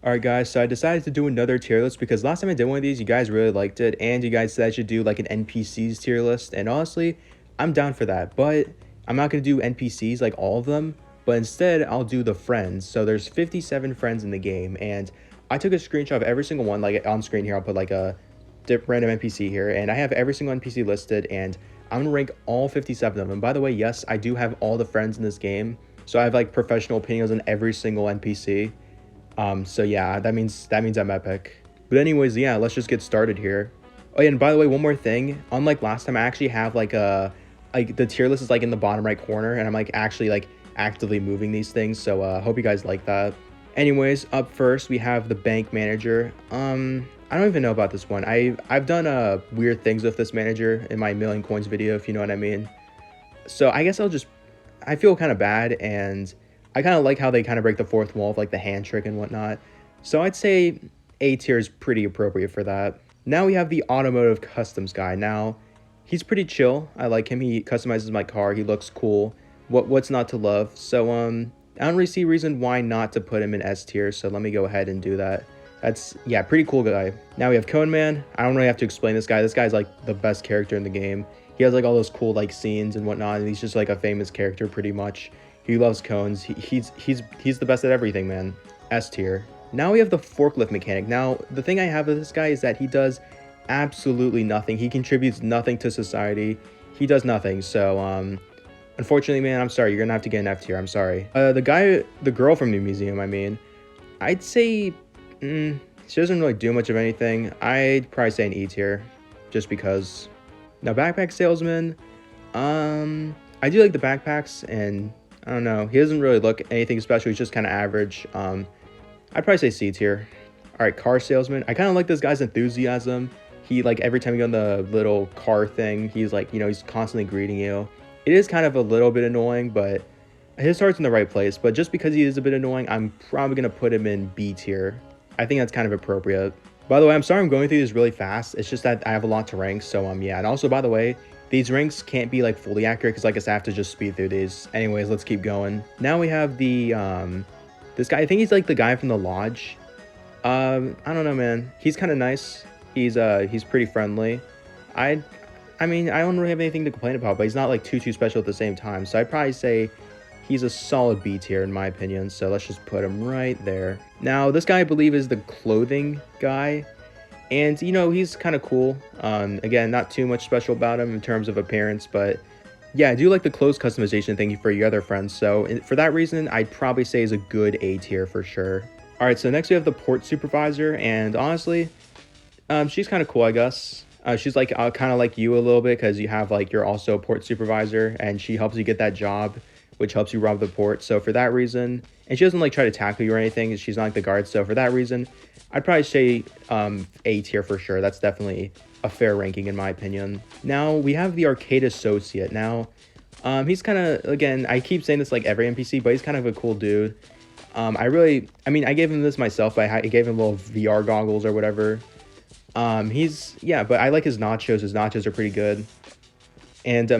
Alright guys, so I decided to do another tier list because last time I did one of these, you guys really liked it, and you guys said I should do like an NPCs tier list, and honestly, I'm down for that, but I'm not going to do NPCs like all of them, but instead I'll do the friends. So there's 57 friends in the game, and I took a screenshot of every single one, like on screen here, I'll put like a random NPC here, and I have every single NPC listed, and I'm going to rank all 57 of them. By the way, yes, I do have all the friends in this game, so I have like professional opinions on every single NPC. So yeah, that means I'm epic. But anyways, yeah, let's just get started here. Oh yeah, and by the way, one more thing. Unlike last time, I actually have like the tier list is like in the bottom right corner, and I'm like actually like actively moving these things. So hope you guys like that. Anyways, up first we have the bank manager. I don't even know about this one. I've done weird things with this manager in my million coins video, if you know what I mean. So I guess I feel kind of bad, and I kind of like how they kind of break the fourth wall of like the hand trick and whatnot. So I'd say A tier is pretty appropriate for that. Now we have the automotive customs guy. Now he's pretty chill. I like him. He customizes my car. He looks cool. What's not to love? So I don't really see a reason why not to put him in S tier. So let me go ahead and do that. That's, yeah, pretty cool guy. Now we have Cone Man. I don't really have to explain this guy. This guy's like the best character in the game. He has like all those cool like scenes and whatnot, and he's just like a famous character pretty much. He loves cones. He's the best at everything, man. S tier. Now we have the forklift mechanic. Now the thing I have with this guy is that he does absolutely nothing. He contributes nothing to society. He does nothing. So unfortunately, man, I'm sorry. You're gonna have to get an F tier. I'm sorry. The girl from the museum. I mean, I'd say she doesn't really do much of anything. I'd probably say an E tier, just because. Now backpack salesman. I do like the backpacks, and I don't know. He doesn't really look anything special. He's just kind of average. I'd probably say C tier. All right, car salesman. I kind of like this guy's enthusiasm. He, like, every time you go on the little car thing, he's like, he's constantly greeting you. It is kind of a little bit annoying, but his heart's in the right place. But just because he is a bit annoying, I'm probably going to put him in B tier. I think that's kind of appropriate. By the way, I'm sorry I'm going through this really fast. It's just that I have a lot to rank. So, yeah. And also, by the way, these ranks can't be like fully accurate because like I said, I have to just speed through these. Anyways, let's keep going. Now we have the this guy. I think he's like the guy from the lodge. I don't know, man. He's kind of nice. He's pretty friendly. I mean, I don't really have anything to complain about, but he's not like too special at the same time. So I'd probably say he's a solid B tier in my opinion. So let's just put him right there. Now this guy I believe is the clothing guy. And, he's kind of cool. Again, not too much special about him in terms of appearance, but yeah, I do like the clothes customization thing for your other friends. So for that reason, I'd probably say is a good A tier for sure. All right, so next we have the port supervisor, and honestly, she's kind of cool, I guess. She's like kind of like you a little bit because you have like you're also a port supervisor, and she helps you get that job, which helps you rob the port. So for that reason, and she doesn't like try to tackle you or anything. She's not like the guard. So for that reason, I'd probably say A tier for sure. That's definitely a fair ranking in my opinion. Now we have the arcade associate. Now he's kind of, again, I keep saying this like every NPC, but he's kind of a cool dude. I gave him this myself. I gave him little VR goggles or whatever. But I like his nachos. His nachos are pretty good. And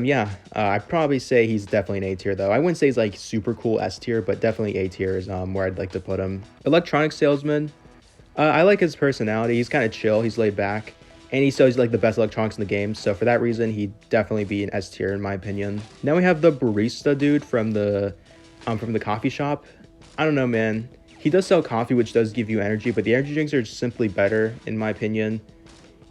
I'd probably say he's definitely an A tier though. I wouldn't say he's like super cool S tier, but definitely A tier is where I'd like to put him. Electronic salesman. I like his personality. He's kind of chill. He's laid back, and he's like the best electronics in the game. So for that reason, he'd definitely be an S tier in my opinion. Now we have the barista dude from the coffee shop. I don't know, man. He does sell coffee, which does give you energy, but the energy drinks are simply better in my opinion.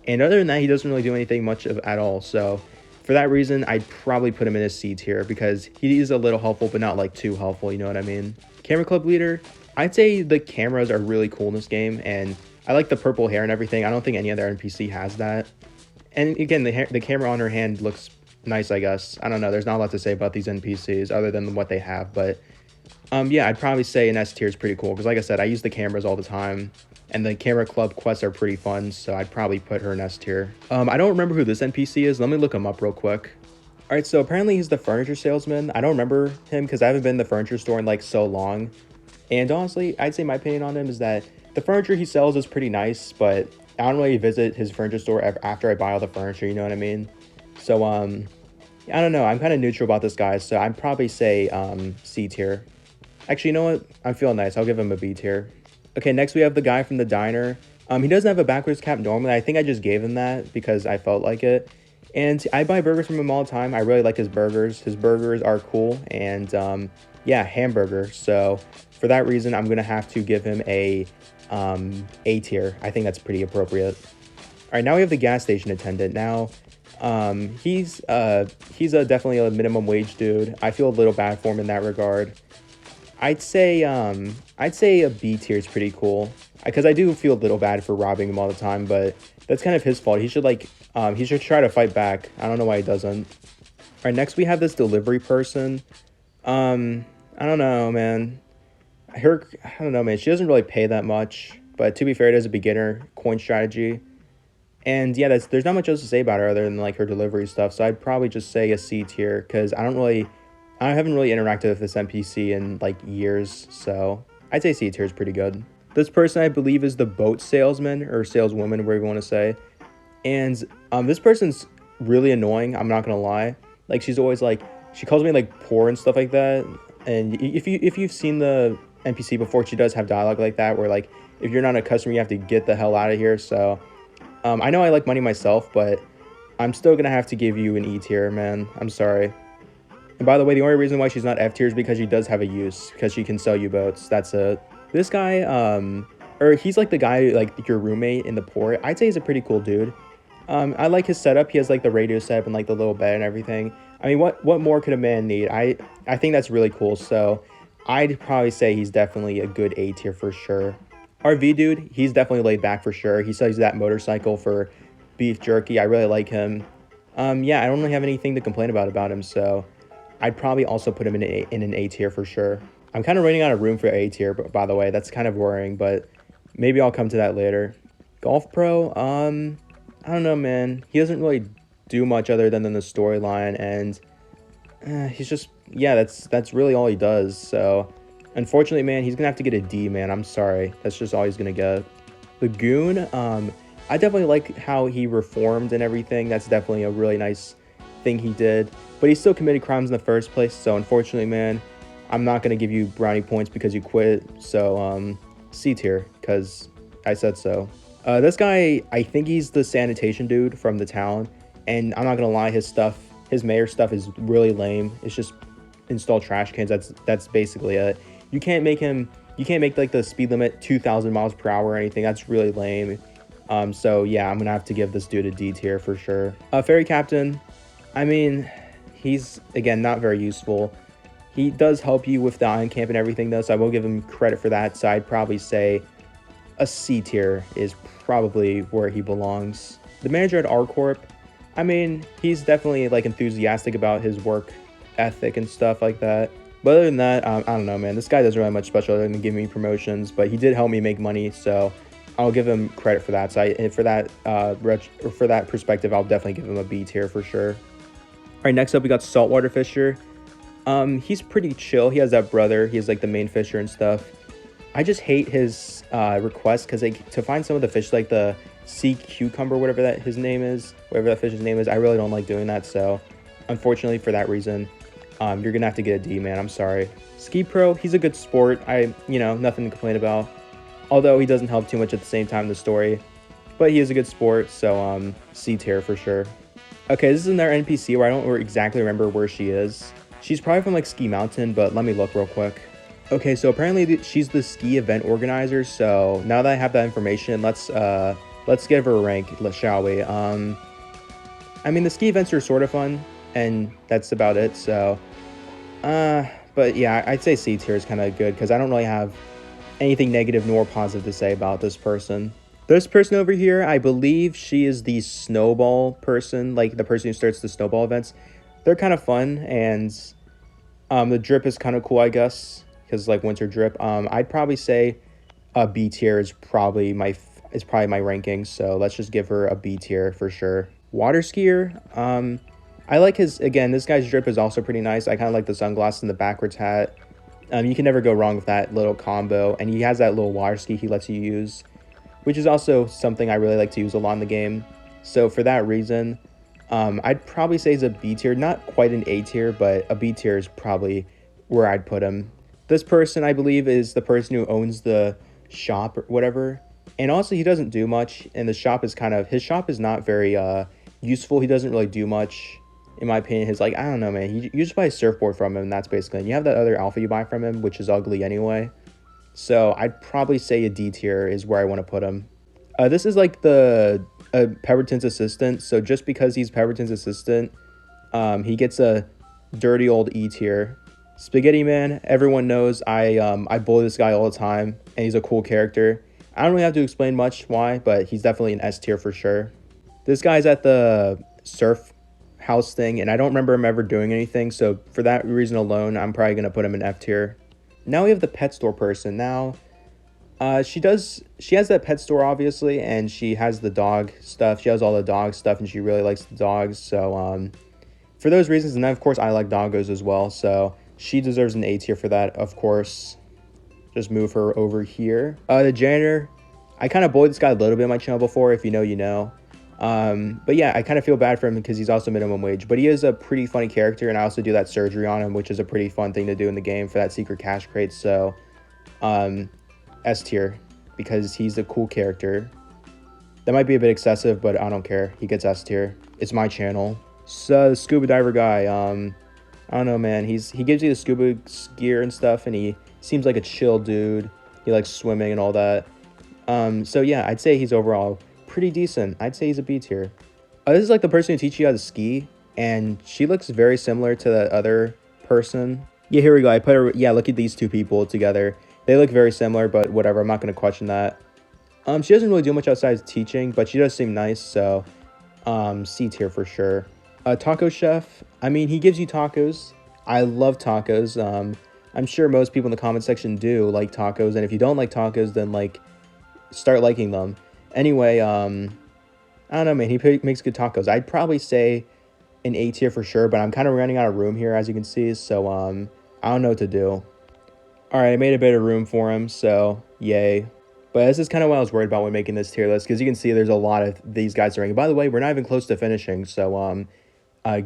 And other than that, he doesn't really do anything much at all. So for that reason, I'd probably put him in a C tier because he is a little helpful, but not like too helpful. You know what I mean? Camera club leader. I'd say the cameras are really cool in this game, and I like the purple hair and everything. I don't think any other NPC has that. And again, the camera on her hand looks nice, I guess. I don't know. There's not a lot to say about these NPCs other than what they have. But yeah, I'd probably say an S tier is pretty cool because, like I said, I use the cameras all the time. And the camera club quests are pretty fun, so I'd probably put her in S tier. I don't remember who this NPC is. Let me look him up real quick. All right, so apparently he's the furniture salesman. I don't remember him because I haven't been in the furniture store in like so long. And honestly, I'd say my opinion on him is that the furniture he sells is pretty nice, but I don't really visit his furniture store after I buy all the furniture, you know what I mean? So, I don't know. I'm kind of neutral about this guy, so I'd probably say C tier. Actually, you know what? I'm feeling nice. I'll give him a B tier. Okay, next we have the guy from the diner. He doesn't have a backwards cap normally. I think I just gave him that because I felt like it. And I buy burgers from him all the time. I really like his burgers. His burgers are cool. And yeah, hamburger. So for that reason, I'm going to have to give him A tier. I think that's pretty appropriate. All right, now we have the gas station attendant. Now, he's definitely a minimum wage dude. I feel a little bad for him in that regard. I'd say a B tier is pretty cool because I do feel a little bad for robbing him all the time, but that's kind of his fault. He should try to fight back. I don't know why he doesn't. All right, next we have this delivery person. I don't know, man. I don't know, man. She doesn't really pay that much, but to be fair, it is a beginner coin strategy. And yeah, there's not much else to say about her other than like her delivery stuff. So I'd probably just say a C tier because I haven't really interacted with this NPC in like years. So I'd say C tier is pretty good. This person I believe is the boat salesman or saleswoman, whatever you want to say. And this person's really annoying. I'm not gonna lie. Like she's always like she calls me like poor and stuff like that. And if you've seen the NPC before, she does have dialogue like that where like if you're not a customer, you have to get the hell out of here. So. I know I like money myself, but I'm still going to have to give you an E tier, man. I'm sorry. And by the way, the only reason why she's not F tier is because she does have a use, because she can sell you boats. That's it. This guy, or he's like the guy, like your roommate in the port. I'd say he's a pretty cool dude. I like his setup. He has like the radio setup and like the little bed and everything. I mean, what more could a man need? I think that's really cool. So I'd probably say he's definitely a good A tier for sure. RV dude, he's definitely laid back for sure. He sells that motorcycle for beef jerky. I really like him. Yeah, I don't really have anything to complain about him, so I'd probably also put him in an A tier for sure. I'm kind of running out of room for A tier, by the way. That's kind of worrying, but maybe I'll come to that later. Golf Pro, I don't know, man. He doesn't really do much other than the storyline, and he's just, yeah, that's really all he does, so... Unfortunately, man, he's going to have to get a D, man. I'm sorry. That's just all he's going to get. The Goon, I definitely like how he reformed and everything. That's definitely a really nice thing he did. But he still committed crimes in the first place. So, unfortunately, man, I'm not going to give you brownie points because you quit. So, C tier, because I said so. This guy, I think he's the sanitation dude from the town. And I'm not going to lie, his mayor stuff is really lame. It's just install trash cans. That's basically it. You can't make like the speed limit 2,000 miles per hour or anything. That's really lame. So yeah, I'm gonna have to give this dude a D tier for sure. Ferry captain, I mean, he's again not very useful. He does help you with the iron camp and everything though, so I will give him credit for that. So I'd probably say a C tier is probably where he belongs. The manager at R Corp, I mean, he's definitely like enthusiastic about his work ethic and stuff like that. But other than that, I don't know, man. This guy doesn't really much special other than giving me promotions, but he did help me make money, so I'll give him credit for that. So for that perspective, I'll definitely give him a B tier for sure. All right, next up we got Saltwater Fisher. He's pretty chill. He has that brother. He has like the main fisher and stuff. I just hate his request because to find some of the fish like the sea cucumber, whatever that his name is, whatever that fish's name is, I really don't like doing that. So unfortunately for that reason, you're gonna have to get a D, man. I'm sorry. Ski Pro, he's a good sport. Nothing to complain about. Although he doesn't help too much at the same time in the story. But he is a good sport, so C tier for sure. Okay, this is another NPC where I don't exactly remember where she is. She's probably from like Ski Mountain, but let me look real quick. Okay, so apparently she's the ski event organizer. So now that I have that information, let's give her a rank, shall we? I mean, the ski events are sort of fun, and that's about it. So, but yeah, I'd say C tier is kind of good because I don't really have anything negative nor positive to say about this person. This person over here, I believe she is the snowball person, like the person who starts the snowball events. They're kind of fun, and the drip is kind of cool, I guess, because like winter drip. I'd probably say a B tier is probably my ranking, so let's just give her a B tier for sure. Water skier, I like this guy's drip is also pretty nice. I kind of like the sunglasses and the backwards hat. You can never go wrong with that little combo, and he has that little water ski he lets you use, which is also something I really like to use a lot in the game. So for that reason, I'd probably say he's a B tier, not quite an A tier, but a B tier is probably where I'd put him. This person, I believe, is the person who owns the shop or whatever. And also he doesn't do much, and the shop is kind of, his shop is not very useful. He doesn't really do much, in my opinion. His, like, I don't know, man. You just buy a surfboard from him, and that's basically it. And you have that other outfit you buy from him, which is ugly anyway. So I'd probably say a D tier is where I want to put him. This is like the Pemberton's assistant. So just because he's Pemberton's assistant, he gets a dirty old E tier. Spaghetti Man, everyone knows I bully this guy all the time, and he's a cool character. I don't really have to explain much why, but he's definitely an S tier for sure. This guy's at the surf house thing, and I don't remember him ever doing anything, so for that reason alone, I'm probably going to put him in F tier. Now we have the pet store person. Now, she has that pet store, obviously, and she has the dog stuff. She has all the dog stuff, and she really likes the dogs, so, for those reasons, and then, of course, I like doggos as well, so she deserves an A tier for that, of course. Just move her over here. The janitor, I kind of bullied this guy a little bit on my channel before. If you know, you know. But yeah, I kind of feel bad for him because he's also minimum wage. But he is a pretty funny character, and I also do that surgery on him, which is a pretty fun thing to do in the game for that secret cash crate. So, S tier, because he's a cool character. That might be a bit excessive, but I don't care. He gets S tier. It's my channel. So, the scuba diver guy, I don't know, man. He gives you the scuba gear and stuff, and he seems like a chill dude. He likes swimming and all that. So yeah, I'd say he's overall pretty decent. I'd say he's a B tier. This is like the person who teaches you how to ski, and she looks very similar to that other person. Yeah, here we go. I put her. Yeah, look at these two people together. They look very similar, but whatever. I'm not going to question that. She doesn't really do much outside teaching, but she does seem nice, so C tier for sure. Taco chef. I mean, he gives you tacos. I love tacos. I'm sure most people in the comment section do like tacos, and if you don't like tacos, then like start liking them. Anyway, I don't know, man. He makes good tacos. I'd probably say an A tier for sure, but I'm kind of running out of room here, as you can see, so I don't know what to do. All right, I made a bit of room for him, so yay. But this is kind of what I was worried about when making this tier list, because you can see there's a lot of these guys ranking. By the way, we're not even close to finishing, so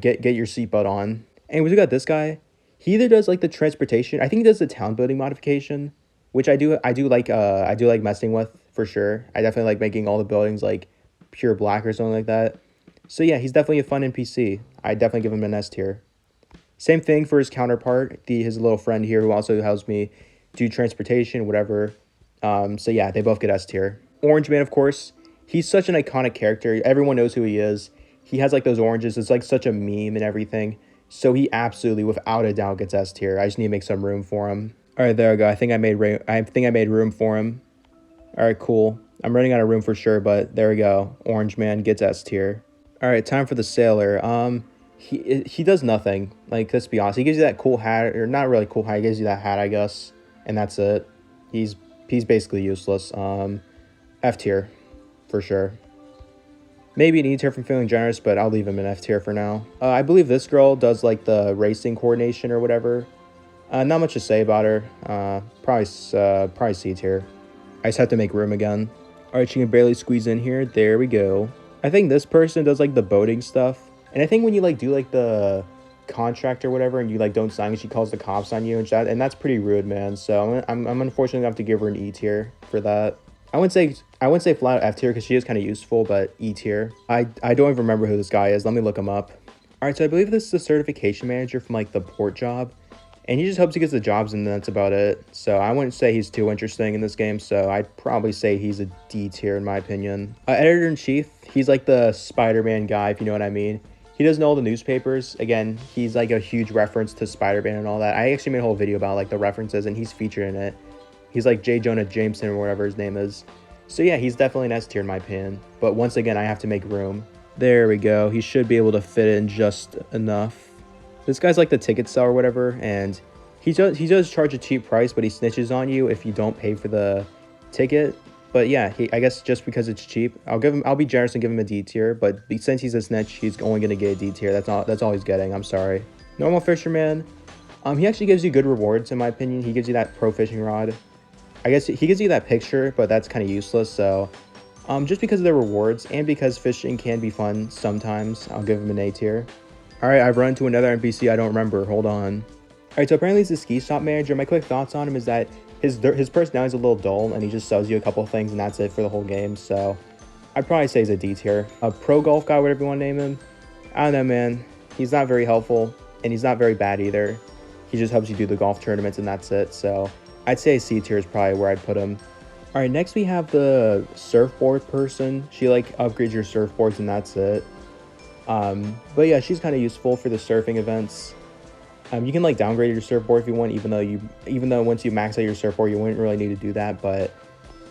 get your seatbelt on. And we got this guy. He either does like the transportation. I think he does the town building modification, which I do like messing with for sure. I definitely like making all the buildings like pure black or something like that. So yeah, he's definitely a fun NPC. I definitely give him an S tier. Same thing for his counterpart, his little friend here who also helps me do transportation, whatever. So yeah, they both get S tier. Orange Man, of course. He's such an iconic character. Everyone knows who he is. He has like those oranges. It's like such a meme and everything. So he absolutely, without a doubt, gets S tier. I just need to make some room for him. All right, there we go. I think I made room for him. All right, cool. I'm running out of room for sure, but there we go. Orange Man gets S tier. All right, time for the sailor. He does nothing. Like, let's be honest. He gives you that cool hat, or not really cool hat. He gives you that hat, I guess, and that's it. He's basically useless. F tier, for sure. Maybe an E tier from feeling generous, but I'll leave him in F tier for now. I believe this girl does like the racing coordination or whatever. Not much to say about her. Probably C tier. I just have to make room again. All right, she can barely squeeze in here. There we go. I think this person does like the boating stuff. And I think when you like do like the contract or whatever, and you like don't sign, she calls the cops on you and that's pretty rude, man. So I'm unfortunately gonna have to give her an E tier for that. I wouldn't say flat out F tier because she is kind of useful, but E tier. I don't even remember who this guy is. Let me look him up. All right, so I believe this is the certification manager from like the port job, and he just hopes he gets the jobs, and that's about it. So I wouldn't say he's too interesting in this game, so I'd probably say he's a D tier in my opinion. Editor-in-chief, he's like the Spider-Man guy, if you know what I mean. He does know all the newspapers. Again, he's like a huge reference to Spider-Man and all that. I actually made a whole video about like the references, and he's featured in it. He's like J. Jonah Jameson or whatever his name is. So yeah, he's definitely an S tier in my opinion. But once again, I have to make room. There we go. He should be able to fit in just enough. This guy's like the ticket seller or whatever, and he does charge a cheap price, but he snitches on you if you don't pay for the ticket. But yeah, I guess just because it's cheap, I'll be generous and give him a D tier. But since he's a snitch, he's only gonna get a D tier. That's all he's getting. I'm sorry. Normal fisherman. He actually gives you good rewards in my opinion. He gives you that pro fishing rod. I guess he gives you that picture, but that's kind of useless. So, just because of the rewards and because fishing can be fun sometimes, I'll give him an A tier. All right, I've run into another NPC I don't remember. Hold on. All right, so apparently he's a ski shop manager. My quick thoughts on him is that his personality's a little dull, and he just sells you a couple things, and that's it for the whole game. So I'd probably say he's a D tier. A pro golf guy, whatever you want to name him. I don't know, man. He's not very helpful, and he's not very bad either. He just helps you do the golf tournaments, and that's it. So I'd say C tier is probably where I'd put him. All right, next we have the surfboard person. She like upgrades your surfboards, and that's it. But yeah, she's kind of useful for the surfing events. You can like downgrade your surfboard if you want, even though once you max out your surfboard, you wouldn't really need to do that. But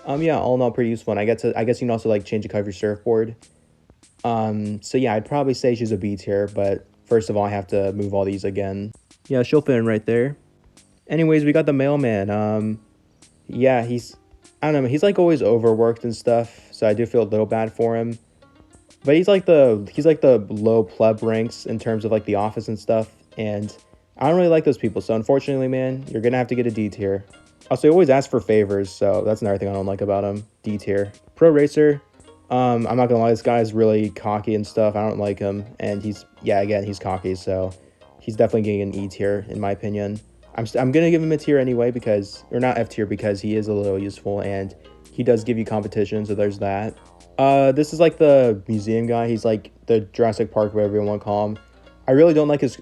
yeah, all in all, pretty useful. And I guess you can also like change the color of your surfboard. So yeah, I'd probably say she's a B tier, but first of all, I have to move all these again. Yeah, she'll fit in right there. Anyways, we got the mailman. Yeah, I don't know, he's like always overworked and stuff, so I do feel a little bad for him. But he's like the low pleb ranks in terms of like the office and stuff, and I don't really like those people. So unfortunately, man, you're gonna have to get a D tier. Also, he always asks for favors, so that's another thing I don't like about him. D tier. Pro racer. I'm not gonna lie, this guy's really cocky and stuff. I don't like him, and he's cocky, so he's definitely getting an E tier in my opinion. I'm gonna give him a tier anyway because, or not F tier, because he is a little useful and he does give you competition, so there's that. This is like the museum guy. He's like the Jurassic Park, whatever you want to call him. I really don't like his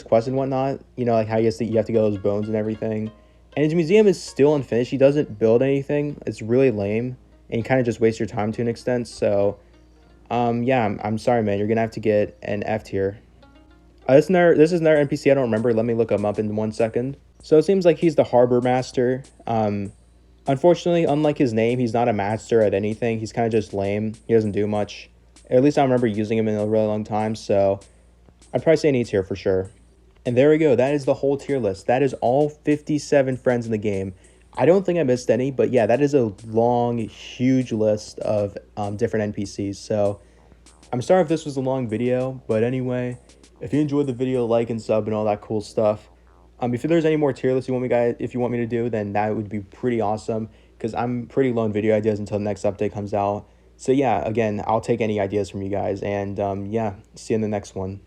quest and whatnot. You know, like how you have to get those bones and everything. And his museum is still unfinished. He doesn't build anything. It's really lame, and you kind of just waste your time to an extent. So, yeah, I'm sorry, man. You're gonna have to get an F tier. This is another NPC I don't remember. Let me look him up in 1 second. So it seems like he's the harbor master. Unfortunately, unlike his name, he's not a master at anything. He's kind of just lame. He doesn't do much. At least I remember using him in a really long time. So I'd probably say an E tier for sure. And there we go. That is the whole tier list. That is all 57 friends in the game. I don't think I missed any, but yeah, that is a long, huge list of different NPCs. So I'm sorry if this was a long video, but anyway, if you enjoyed the video, like and sub and all that cool stuff. If there's any more tier lists you want me to do, then that would be pretty awesome, because I'm pretty low in video ideas until the next update comes out. So yeah, again, I'll take any ideas from you guys, and yeah, see you in the next one.